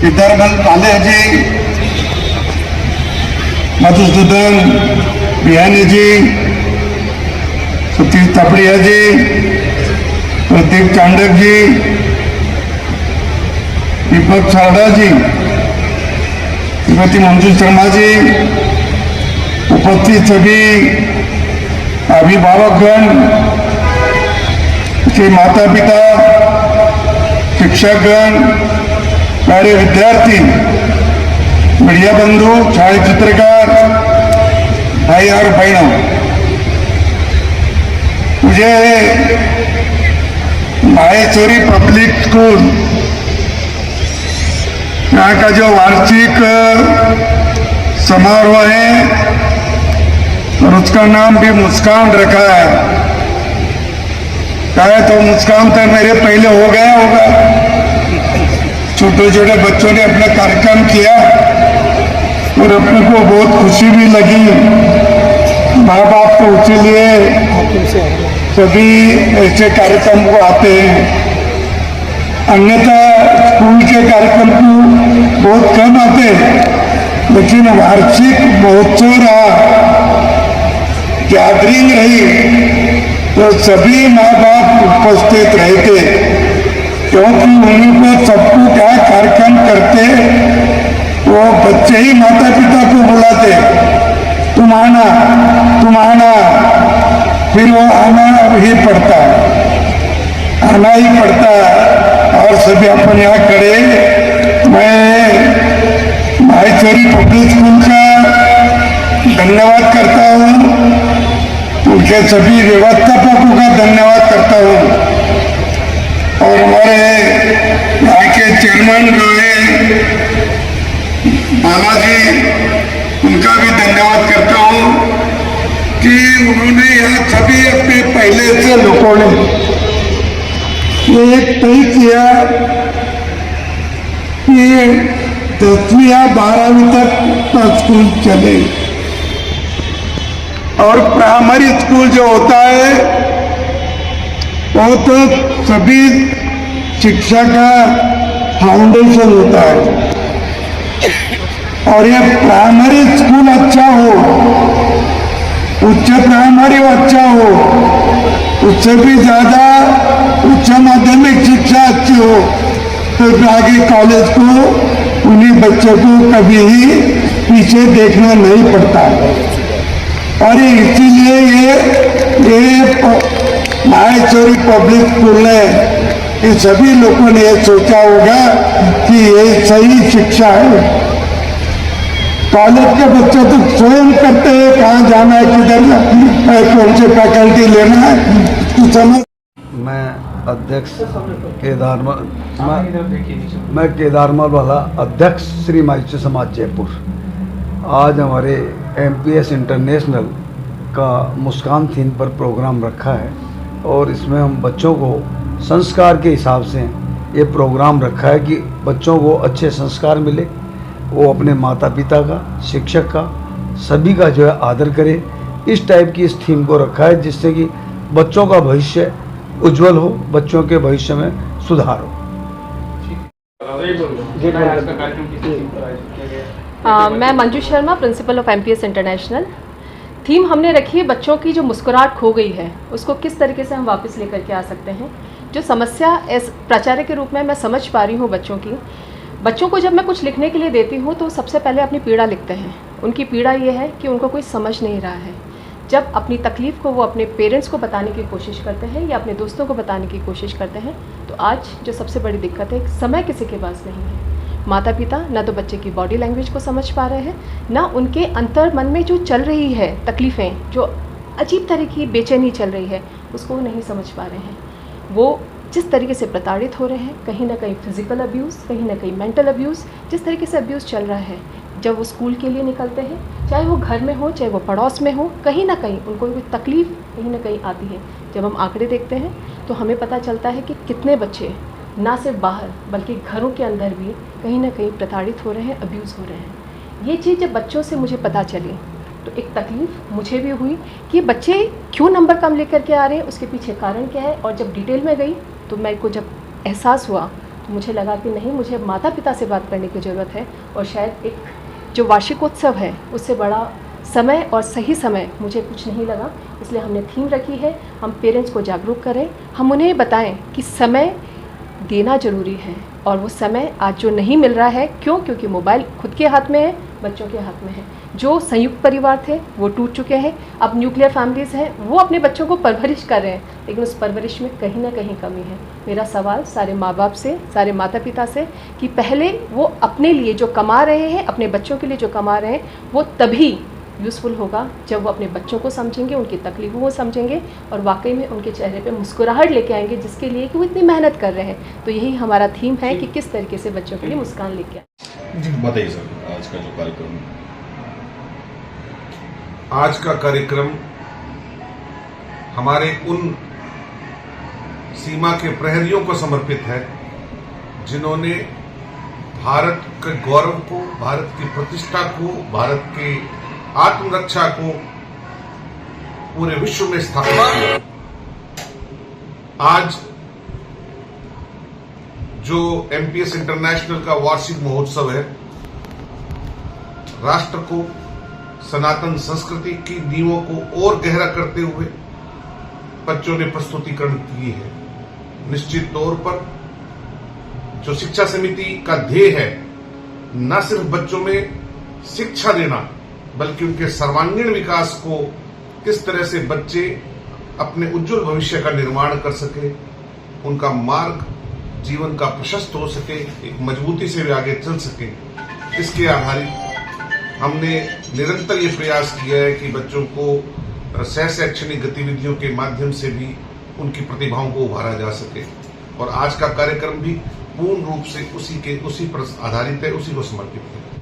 विदर्भल पालेजी, मधुसूदन बिहानी जी, सतीश तपड़िया जी, प्रदीप चांडक जी, दीपक सारदा जी, श्रीमती मंजू शर्मा जी, उपस्थित सभी अभिभावकगण के माता पिता, शिक्षकगण, प्यारे विद्यार्थी, मीडिया बंधु, छायाचित्रकार भाई और बहनों, मुझे माहेश्वरी पब्लिक स्कूल यहाँ का जो वार्षिक समारोह है और उसका नाम भी मुस्कान रखा है। क्या तो मुस्कान तो मेरे पहले हो गया होगा। छोटे छोटे बच्चों ने अपना कार्यक्रम किया और अपने को बहुत खुशी भी लगी। माँ बाप तो इसीलिए सभी ऐसे कार्यक्रम को आते हैं, अन्यथा स्कूल के कार्यक्रम को बहुत कम आते हैं। लेकिन वार्षिक महोत्सव रहा, गैदरिंग रही, तो सभी माँ बाप उपस्थित रहते, क्योंकि उन्हीं को सबको क्या कार्यक्रम करते वो बच्चे ही माता पिता को बुलाते, तुम आना, तुम आना, फिर वो आना ही पड़ता है, आना ही पड़ता है। और सभी अपन यहाँ खड़े, मैं माहेश्वरी पब्लिक स्कूल का धन्यवाद करता हूँ, उनके सभी व्यवस्थापकों का धन्यवाद करता हूँ, और हमारे यहाँ के चेयरमैन जो है बालाजी, उनका भी धन्यवाद करता हूँ कि उन्होंने यहाँ सभी अपने पहले से लोगों ने ये तय किया कि 10वीं या 12वीं तक का स्कूल चले, और प्राइमरी स्कूल जो होता है वो तो सभी शिक्षा का फाउंडेशन होता है। और ये प्राइमरी स्कूल अच्छा हो, उच्च प्राइमरी अच्छा हो, उससे भी ज्यादा उच्च माध्यमिक शिक्षा अच्छी हो, तो आगे कॉलेज को उन्हीं बच्चों को कभी ही पीछे देखना नहीं पड़ता। और इसीलिए ये माहेश्वरी पब्लिक स्कूल ने, ये सभी लोगों ने ये सोचा होगा कि ये सही शिक्षा है। कॉलेज के बच्चे तो स्वयं करते हैं कहाँ जाना है, किधर कौन से फैकल्टी लेना है, तो समझ। मैं अध्यक्ष मैं केदारमल वाला अध्यक्ष श्री माइची समाज जयपुर। आज हमारे MPS इंटरनेशनल का मुस्कान थीम पर प्रोग्राम रखा है, और इसमें हम बच्चों को संस्कार के हिसाब से ये प्रोग्राम रखा है कि बच्चों को अच्छे संस्कार मिले, वो अपने माता पिता का, शिक्षक का, सभी का जो है आदर करे। इस टाइप की इस थीम को रखा है जिससे कि बच्चों का भविष्य उज्जवल हो, बच्चों के भविष्य में सुधार हो। मैं Manju Sharma, principle of MPS international. Theme हमने रखी है बच्चों की जो मुस्कुराहट खो गई है उसको किस तरीके से हम वापस लेकर के आ सकते हैं। जो समस्या एस प्राचार्य के रूप में मैं समझ पा रही हूँ बच्चों की, बच्चों को जब मैं कुछ लिखने के लिए देती हूँ तो सबसे पहले अपनी पीड़ा लिखते हैं। उनकी पीड़ा ये है कि उनको कोई समझ नहीं रहा है। जब अपनी तकलीफ़ को वो अपने पेरेंट्स को बताने की कोशिश करते हैं या अपने दोस्तों को बताने की कोशिश करते हैं, तो आज जो सबसे बड़ी दिक्कत है, समय किसी के पास नहीं है। माता पिता ना तो बच्चे की बॉडी लैंग्वेज को समझ पा रहे हैं, ना उनके अंतर मन में जो चल रही है तकलीफ़ें, जो अजीब तरह की बेचैनी चल रही है, उसको वो नहीं समझ पा रहे हैं। वो जिस तरीके से प्रताड़ित हो रहे हैं, कहीं ना कहीं फिजिकल अब्यूज़, कहीं ना कहीं मेंटल अब्यूज़, जिस तरीके से अब्यूज़ चल रहा है, जब वो स्कूल के लिए निकलते हैं, चाहे वो घर में हो चाहे वो पड़ोस में हो, कहीं ना कहीं उनको कोई तकलीफ़ कहीं ना कहीं आती है। जब हम आंकड़े देखते हैं तो हमें पता चलता है कि कितने बच्चे ना सिर्फ बाहर बल्कि घरों के अंदर भी कहीं ना कहीं प्रताड़ित हो रहे हैं, अब्यूज़ हो रहे हैं। ये चीज़ जब बच्चों से मुझे पता चली तो एक तकलीफ़ मुझे भी हुई कि बच्चे क्यों नंबर कम लेकर के आ रहे हैं, उसके पीछे कारण क्या है। और जब डिटेल में गई तो मेरे को जब एहसास हुआ मुझे लगा कि नहीं, मुझे माता पिता से बात करने की ज़रूरत है और शायद एक जो वार्षिकोत्सव है उससे बड़ा समय और सही समय मुझे कुछ नहीं लगा। इसलिए हमने थीम रखी है, हम पेरेंट्स को जागरूक करें, हम उन्हें बताएं कि समय देना ज़रूरी है और वो समय आज जो नहीं मिल रहा है, क्योंकि मोबाइल खुद के हाथ में है, बच्चों के हाथ में है। जो संयुक्त परिवार थे वो टूट चुके हैं, अब न्यूक्लियर फैमिलीज़ हैं, वो अपने बच्चों को परवरिश कर रहे हैं, लेकिन उस परवरिश में कहीं ना कहीं कमी है। मेरा सवाल सारे माँ बाप से, सारे माता पिता से कि पहले वो अपने लिए जो कमा रहे हैं, अपने बच्चों के लिए जो कमा रहे हैं, वो तभी यूज़फुल होगा जब वो अपने बच्चों को समझेंगे, उनकी तकलीफ़ों को समझेंगे और वाकई में उनके चेहरे पे मुस्कुराहट लेके आएंगे, जिसके लिए कि वो इतनी मेहनत कर रहे हैं। तो यही हमारा थीम है कि किस तरीके से बच्चों के लिए मुस्कान लेके आए। बताइए सर, आज का जो कार्यक्रम, आज का कार्यक्रम हमारे उन सीमा के प्रहरियों को समर्पित है जिन्होंने भारत के गौरव को, भारत की प्रतिष्ठा को, भारत के आत्मरक्षा को पूरे विश्व में स्थापित किया। आज जो एमपीएस इंटरनेशनल का वार्षिक महोत्सव है, राष्ट्र को, सनातन संस्कृति की नींवों को और गहरा करते हुए बच्चों ने प्रस्तुतिकरण की है। निश्चित तौर पर जो शिक्षा समिति का ध्येय है, न सिर्फ बच्चों में शिक्षा देना बल्कि उनके सर्वांगीण विकास को, किस तरह से बच्चे अपने उज्जवल भविष्य का निर्माण कर सके, उनका मार्ग जीवन का प्रशस्त हो सके, एक मजबूती से वे आगे चल सके, इसके आधारित हमने निरंतर ये प्रयास किया है कि बच्चों को सह शैक्षणिक गतिविधियों के माध्यम से भी उनकी प्रतिभाओं को उभारा जा सके। और आज का कार्यक्रम भी पूर्ण रूप से उसी पर आधारित है, उसी को समर्पित है।